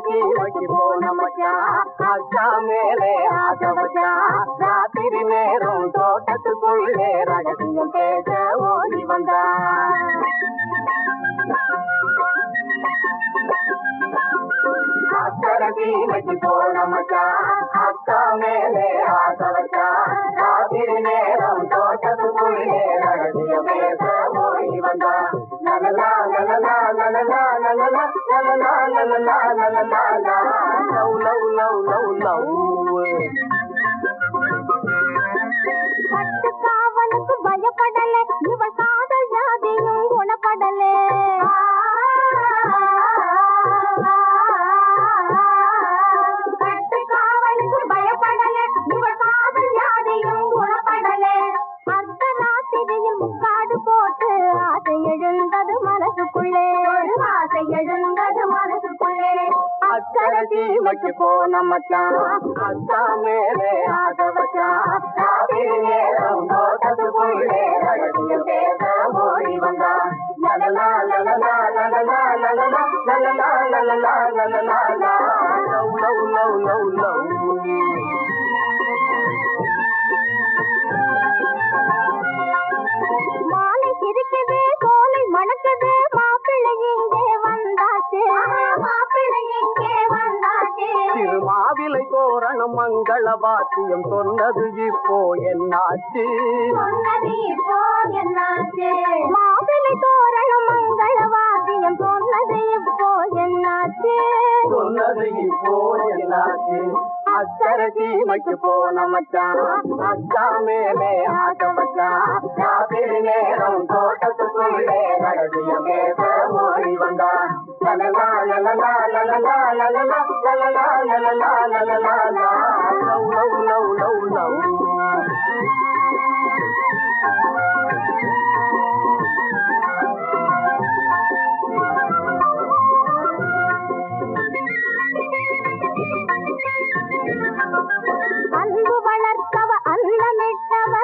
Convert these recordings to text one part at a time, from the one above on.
சீமைக்கு போன மச்சான் அக்கா மேலே ஆசை வச்சான். ராத்திரி நேரம் தோட்டத்துக்குள்ளே ரகசியம் பேச ஓடி வந்தான். அக்கறை சீமைக்கு போன மச்சான் அக்கா மேலே ஆசை வச்சான். ராத்திரி நேரம் தோட்டத்துக்குள்ளே ரகசியம் பேச ஓடி வந்தான். லலலா லலலா லலலா லலலா லலலா லலலா லலலா love love love love love. பட்டுக்காவலுக்கு பயப்படல இவள் காதல் ஜாதியும் குணப்படல. பட்டுக்காவலுக்கு பயப்படல இவள் காதல் ஜாதியும் குணப்படல. அந்த ராத்திரியில் முக்காடு போட்டு ஆசை எழுந்தது மனசுக்குள்ளே. ஆசை எழுந்தது மனசுக்குள்ளே. அக்கறை சீமைக்கு போன மச்சான் அக்கா மேலே ஆசை வச்சான். ராத்திரி நேரம் தோட்டத்துக்குள்ளே ரகசியம் பேச ஓடி வந்தான். லலலா லலலா லலலா லலலா லலலா லலலா லலலா love love love love love. மாலை சிரிக்குது சோலை மணக்குது மாப்பிள்ளை இங்கே வந்தாச்சு. மாப்பிள்ளை இங்கே வந்தாச்சு. திருமாவிலை தோரணம் மங்கள வாத்தியம் சொன்னது இப்போ என்னாச்சு. சொன்னது இப்போ என்னாச்சு. மாப்பிள்ளை தோரணம் மங்கள வாத்தியம் சொன்னது இப்போ என்னாச்சு. சொன்னது இப்போ என்னாச்சு. அக்கறை சீமைக்கு போன மச்சான் அக்கா மேலே ஆசை வச்சான். ராத்திரி நேரம் தோட்டத்துக்குள்ளே ரகசியம் பேச ஓடி வந்தான். லலலா லலலா லலலா லலலா லலலா லலலா லலலா love love love love love. அன்பு வளர்த்தவ அன்னமிட்டவ.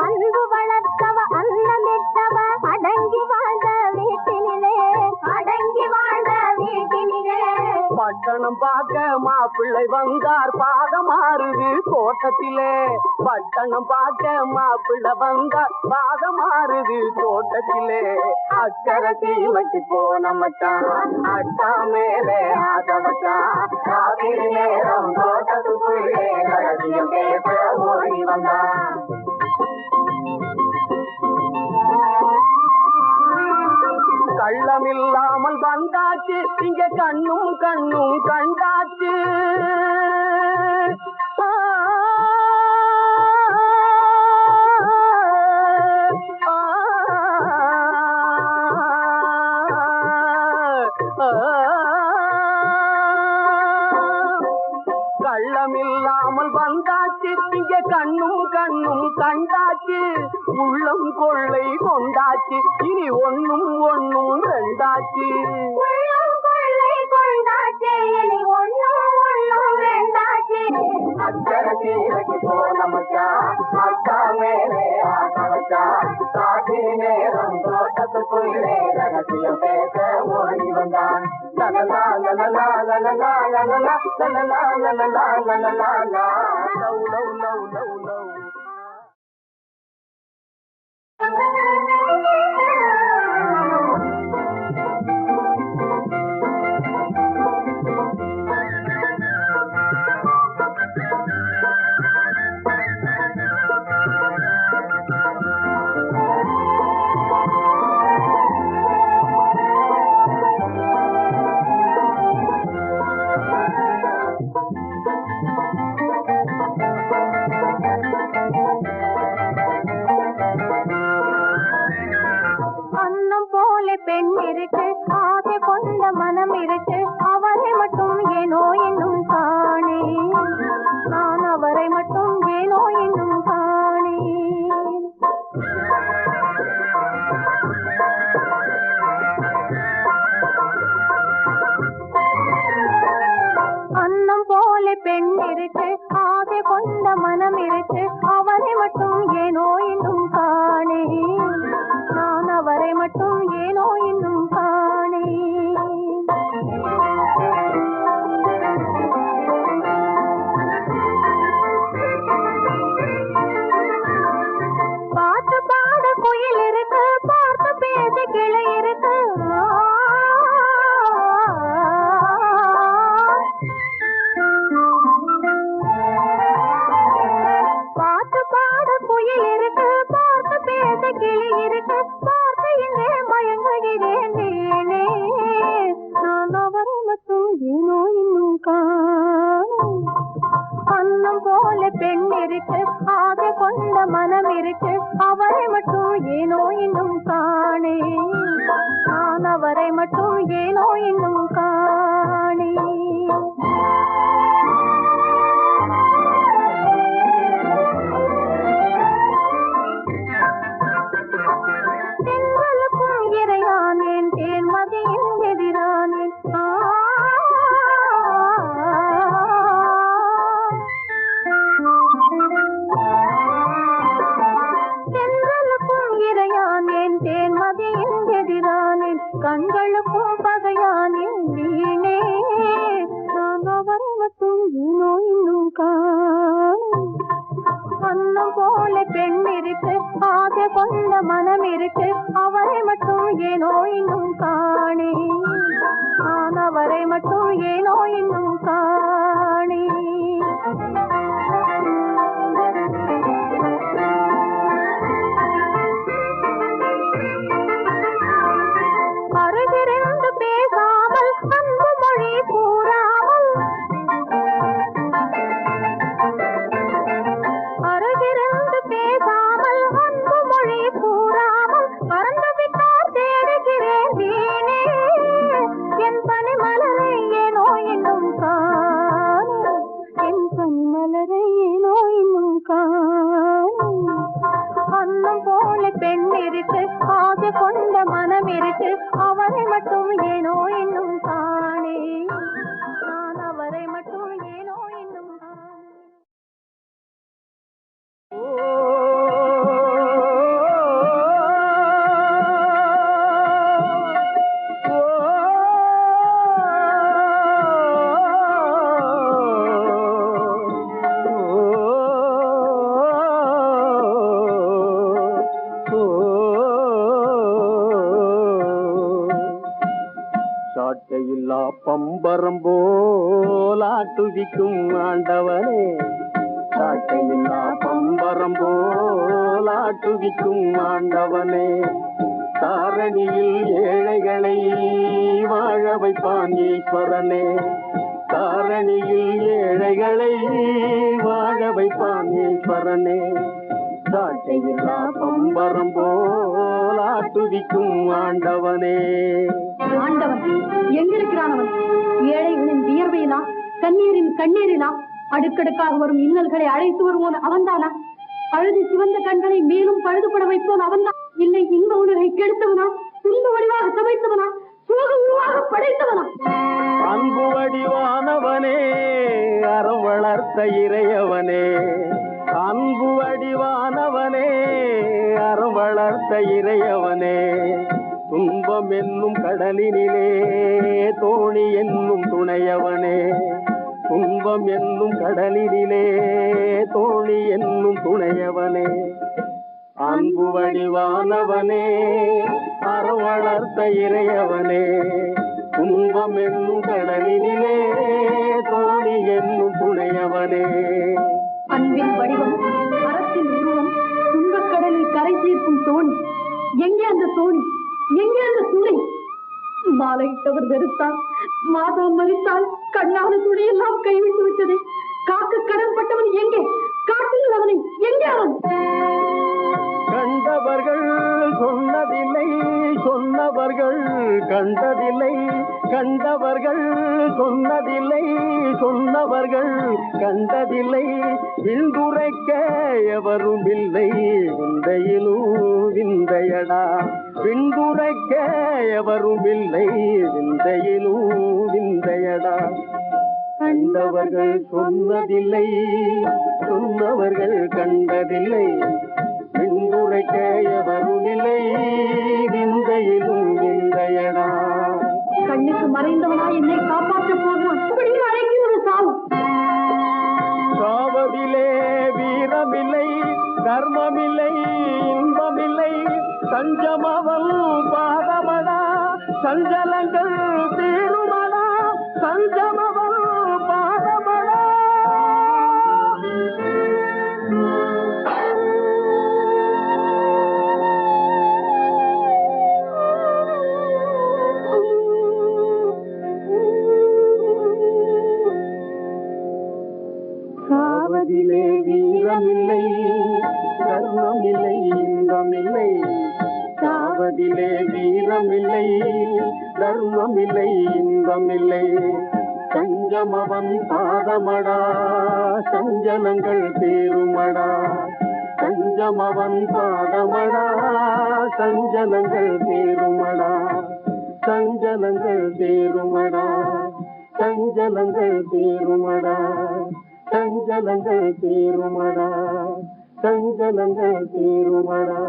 அன்பு வளர்த்தவ அன்னமிட்டவ அடங்கி வாழ்ந்த வீட்டினிலே. அடங்கி வாழ்ந்த வீட்டினிலே. பட்டணம் பார்க்க மாப்பிள்ளை வந்தார் பாதம் மாறுது தோட்டத்திலே. பட்டணம் பார்க்க மாப்பிள்ளை வந்தார் பாதம் மாறுது தோட்டத்திலே. அக்கறை சீமைக்கு போன மச்சான் அக்கா மேலே ஆசை வச்சான். ராத்திரி நேரம் தோட்டத்துக்குள்ளே ரகசியம் பேச ஓடி வந்தான். கள்ளமில்லாமல் வந்தாச்சு இங்க கண்ணும் கண்ணும் கண்டாச்சு. கள்ளமில்லாமல் வந்தாச்சு இங்க கண்ணும் கண்ணும் கண்டாச்சு. உள்ளம் கொள்ளை கொண்டாச்சு இனி ஒண்ணும் ஒண்ணும் ரெண்டாச்சு. உள்ளம் கொள்ளை கொண்டாச்சு இனி ஒண்ணும் ஒண்ணும் ரெண்டாச்சு. அக்கறை சீமைக்கு போன மச்சான் அக்கா மேலே ஆசை வச்சான். ராத்திரி நேரம் தோட்டத்துக்குள்ளே ரகசியம் பேச ஓடி வந்தான். லலலா லலலா லலலா லலலா லலலா லலலா லலலா love love love love love. மனம் இருக்கு அவரை மட்டும் ஏனோ இன்னும் காணே நான் அவரை மட்டும் ஏனோ இன்னும் காணே பாட்டு பாட குயில் இருக்கு பார்த்து பேச கிளை இருக்கு பாட்டு பாட குயில் இருக்கு பார்த்து பேச கிளி இருக்கு பார்த்து இங்கே மயங்குகிறேன் நீனே நான் அவரை மட்டும் ஏனோ இன்னும் காணேன் அன்னம் போல பெண் இருக்கு ஆசை கொண்ட மனம் இருக்கு அவரை மட்டும் ஏனோ இன்னும் காணே நான் அவரை மட்டும் ஏனோ இன்னும் காணே தென்றலுக்கும் இறையானேன் தேன்மதியின் எதிரானேன் தென்றலுக்கும் இறையானேன் தேன்மதியின் எதிரானேன் கண்களுக்கும் பகையானேன் வீணே நான் அவரை மட்டும் ஏனோ இன்னும் காணேன் அன்னம் போல பெண் இருக்கு ஆசை கொண்ட மனம் இருக்கு அவரை மட்டும் ஏனோ இன்னும் காணே நான் அவரை மட்டும் ஏனோ இன்னும் காணே அருகிருந்து பேசாமல் அன்பு மொழி கூறாமல் அருகிருந்து பேசாமல் அன்பு மொழி கூறாமல் பறந்து விட்டார் தேடுகிறேன் வீணே என் பனி மலரை ஏனோ இன்னும் காணே என் பனி மலரை ஏனோ இன்னும் காணே அன்னம் போல பெண் இருக்கு ஆசை கொண்ட மனம் இருக்கு அவரை மட்டும் ஏனோ இன்னும் காணே நான் அவரை மட்டும் ஏனோ இன்னும் காணே சாட்டையில்லா பம்பரம் போலாட்டுவிக்கும் ஆண்டவனே சாட்டையில்லா பம்பரம் போலாட்டுவிக்கும் ஆண்டவனே தாரணியில் ஏழைகளை வாழ வைப்பான் ஈஸ்வரனே தாரணியில் ஏழைகளை வாழ வைப்பான் ஈஸ்வரனே சாட்டையில்லா பம்பரம் போலாட்டுவிக்கும் ஆண்டவனே ஆண்டவன் எங்கிருக்கிறான் அவன் ஏழைகளின் வியர்வையிலா கண்ணீரின் கண்ணீரிலா அடுக்கடுக்காக வரும் இன்னல்களை அழைத்து வருவோன் அவன்தானா அழுது சிவந்த கண்களை மேலும் பழுதுபட வைப்போன் அவன்தான் இல்லை இன்ப உலகை கெடுத்தவனா துன்ப வடிவாக சமைத்தவனா சோக உருவாக படைத்தவனா அன்பு வடிவானவனே அறம் வளர்த்த இறையவனே அன்பு வடிவானவனே அறம் வளர்த்த இறையவனே துன்பம் என்னும் கடலினிலே தோணி என்னும் துணையவனே துன்பம் என்னும் கடலினிலே தோணி என்னும் துணையவனே அன்பு வடிவானவனே அறம் வளர்த்த இறையவனே துன்பம் என்னும் கடலினிலே தோணி என்னும் துணையவனே அன்பின் வடிவம் அறத்தின் உருவம் துன்பக்கடலில் கரை தீர்க்கும் தோணி எங்கே அந்த தோணி எங்கே அந்த துணை மாலையிட்டவர் வெறுத்தார் மாதா மறித்தால் கண்ணான துணையெல்லாம் கைவிட்டு விட்டது காக்க கடன்பட்டவன் எங்கே காட்டுங்கள் அவனை எங்கே அவன் கண்டவர்கள் சொன்னதில்லை சொன்னவர்கள் கண்டதில்லை கண்டவர்கள் சொன்னதில்லை சொன்னவர்கள் கண்டதில்லை விண்துரைக்க எவரும் இல்லை விந்தையிலும் விந்தையடா விண்துரைக்க எவரும் இல்லை விந்தையிலும் விந்தையடா கண்டவர்கள் சொன்னதில்லை சொன்ன அவர்கள் கண்டதில்லை. விண்துரைக்க எவரும் இல்லை, விந்தையிலும் விந்தையடா. கண்ணுக்கு மறைந்தவனா என்னை காப்பாற்ற போகிறான். அப்படியே அழைக்கி ஒரு சாவு. சாவதிலே வீரமில்லை, தர்மமில்லை, இன்பமில்லை, சஞ்சமவன் பாதமடா. சஞ்சலங்கள் தீருமடா, சஞ்சமவன் பாதமடா. சாவதிலே வீரமில்லை, தர்மமில்லை, இன்பமில்லை. சாவதிலே வீரமில்லை, தர்மமில்லை, இன்பமில்லை, சஞ்சமவன் பாதமடா. சஞ்சலங்கள் தீருமடா, சஞ்சமவன் பாதமடா. சஞ்சலங்கள் தீருமடா, சஞ்சலங்கள் தீருமடா, சஞ்சலங்கள் தீருமடா, சஞ்சலங்கள் தீருமடா, சஞ்சலங்கள் தீருமடா.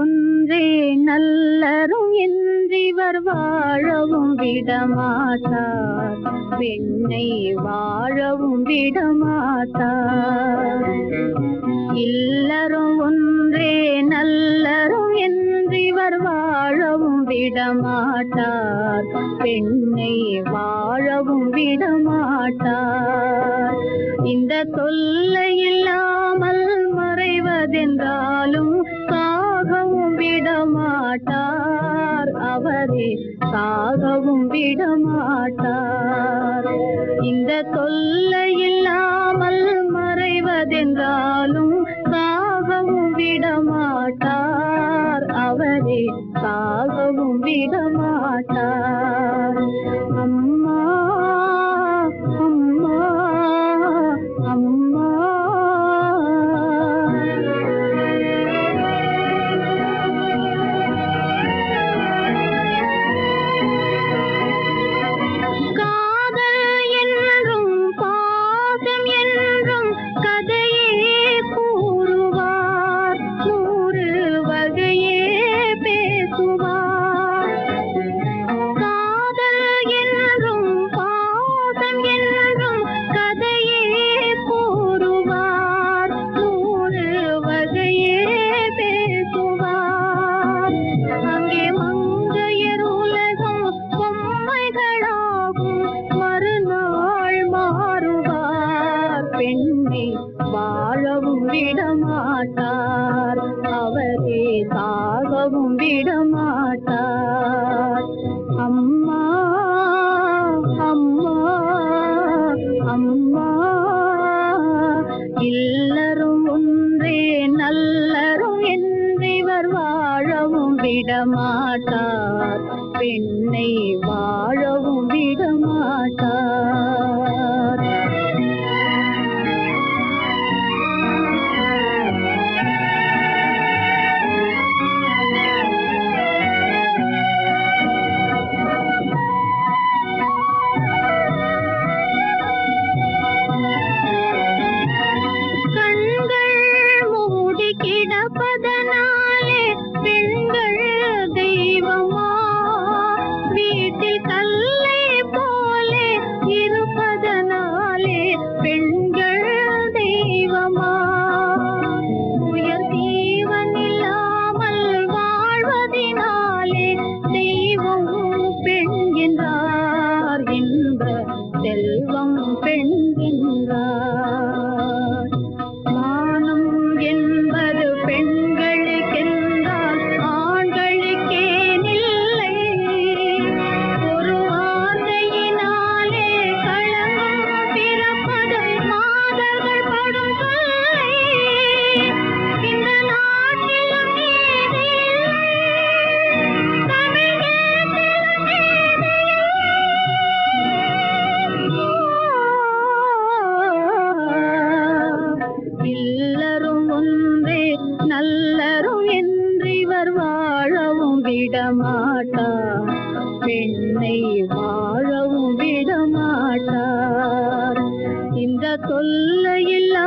ஒன்றே நல்லரும் என்றிவர் வாழவும் விடமாட்டார், பெண்ணை வாழவும் விடமாட்டார். இல்லரும் ஒன்றே நல்லரும் என்றிவர் வாழவும் விடமாட்டார், பெண்ணை வாழவும் விடமாட்டார். இந்த தொல்லை இல்லாமல் மறைவதென்றாலும் சாகவும் விடமாட்டார், அவரே சாகவும் விடமாட்டார். இந்த தொல்லை இல்லாமல் மறைவதென்றாலும் சாகவும் விடமாட்டார், அவரே சாகவும் விடமாட்டார். அம்மா அம்மா அம்மா. வாழவும் விடமாட்டார், அவரே சாகவும் விடமாட்டார். அம்மா அம்மா அம்மா. இல்லரும் ஒன்றே நல்லரும் என்றிவர் வாழவும் விடமாட்டார், பெண்ணை வாழவும் விடமாட்டார். கிடப்பதனாலே பெண்கள் தெய்வமா, வீட்டில் கல்லை போலே இருப்பதனாலே பெண்கள் தெய்வமா. உயர் தீவன் இல்லாமல் வாழ்வதினாலே தெய்வம் பெண் என்றார், இன்ப செல்வம் பெண் என்றார். மானம் என்பது பெண்களுக்கு அவர் வாழவும் விடமாட்டார், பெண்ணை வாழவும் விடமாட்டார். இந்த தொல்லையில்லா